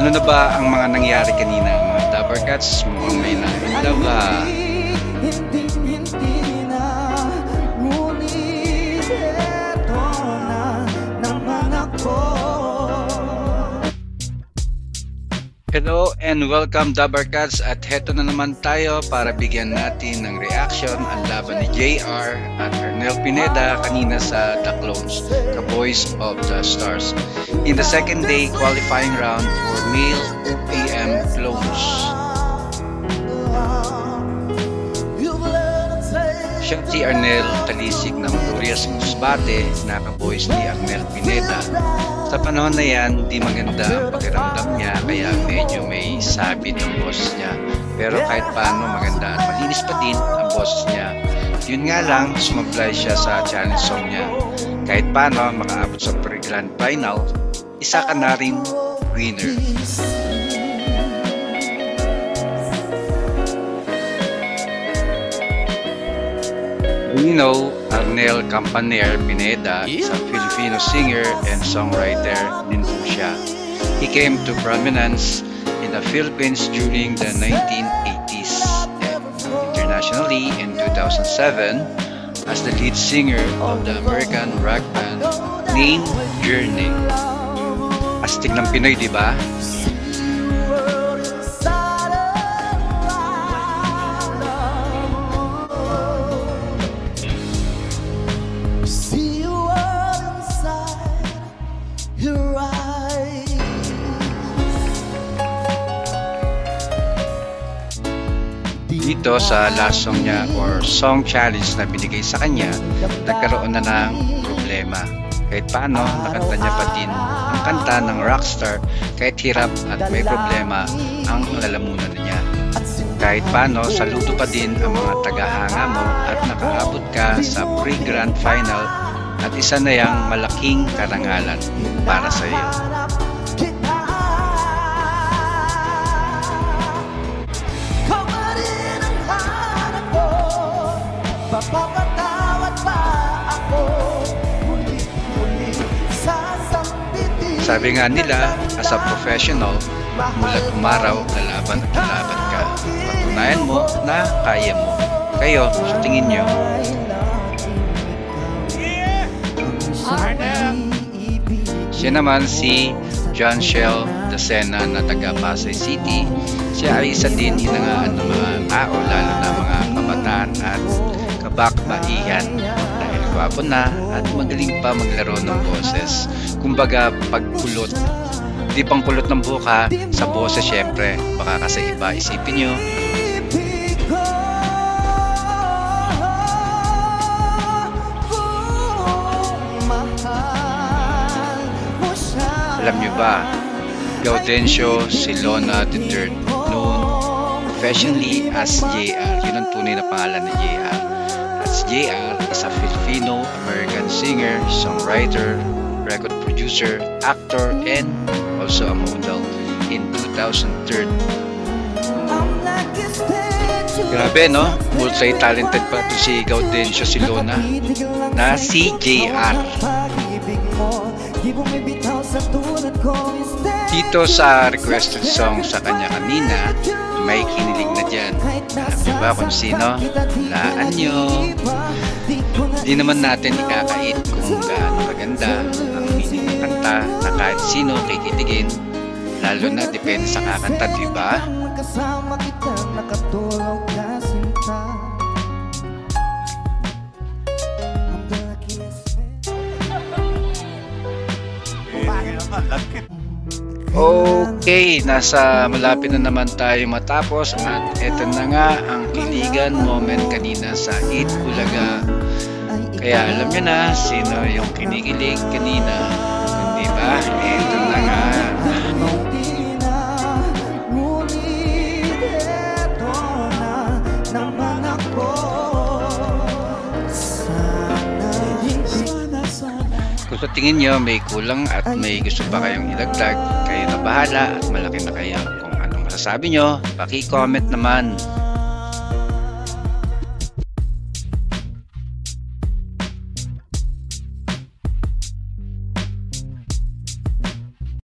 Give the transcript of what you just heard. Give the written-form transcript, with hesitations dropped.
Ano na ba ang mga nangyari kanina, mga Dabbercats? Mukhang may na-inlove ha. Hindi na, ngunit eto na naman ako. Hello and welcome Dabbercats, at heto na naman tayo para bigyan natin ng reaction ang laban ni JR at Arnel Pineda kanina sa The Clones, The Boys of the Stars, in the second day qualifying round for male AM Clones. Siya si Arnel talisik ng Glorious Musbate na ka-boys ni Arnel Pineda. Sa panahon na yan, di maganda ang pakiramdam niya, kaya medyo may sabit ang boses niya. Pero kahit paano maganda at malinis pa din ang boses niya. Yun nga lang, sumablay siya sa challenge song niya. Kahit paano makaabot sa pre-grand final, isa ka na rin winner. We know Arnel Campaner Pineda is a Filipino singer and songwriter din po siya. He came to prominence in the Philippines during the 1980s and internationally in 2007 as the lead singer of the American rock band named Journey. Astig ng Pinoy, di ba? Dito sa last song niya or song challenge na binigay sa kanya, nagkaroon na ng problema. Kahit paano, nakanta niya pa din ang kanta ng rockstar kahit hirap at may problema ang lalamunan niya. Kahit paano, saludo pa din ang mga tagahanga mo at nakaabot ka sa pre-grand final at isa na yang malaking karangalan para sa iyo. Sabi nga nila, as a professional, mulat umaraw, lalaban at lalaban ka. Patunayan mo na kaya mo. Kayo, sa tingin nyo? Siya naman si John Shell Dacena na taga Pasay City. Siya ay isa din hinangaan ng mga tao, lalo na mga kabataan at kabakbaihan. Dahil gwapo na at magaling pa maglaro ng boses. Kumbaga pagkulot, di pang kulot ng buka sa boses syempre. Baka kasi iba isipin nyo. Alam nyo ba, Gaudencio Silona III, known professionally as JR. Yun ang tunay na pangalan ni JR. As JR is a Filipino-American singer, songwriter, record producer, actor, and also a model in 2003. Grabe no? Multi-talented pa ito si Gaudencio Silona na si JR. Dito sa requested song sa kanya kanina, may kinilig na dyan. Alam niyo ba kung sino? Laan nyo. Hindi naman natin ikakait kung gaano kaganda ang meaning ng kanta na kahit sino kikitigin. Lalo na depende sa kakanta, diba? Okay, nasa malapit na naman tayo matapos at eto na nga ang kiligan moment kanina sa 8 Bulaga. Kaya alam nyo na sino yung kinikilig kanina, hindi ba? Eto na nga. Kung sa tingin nyo may kulang at may gusto pa kayong ilagdag, kayo na bahala at malaki na kayo. Kung anong masasabi nyo, paki-comment naman.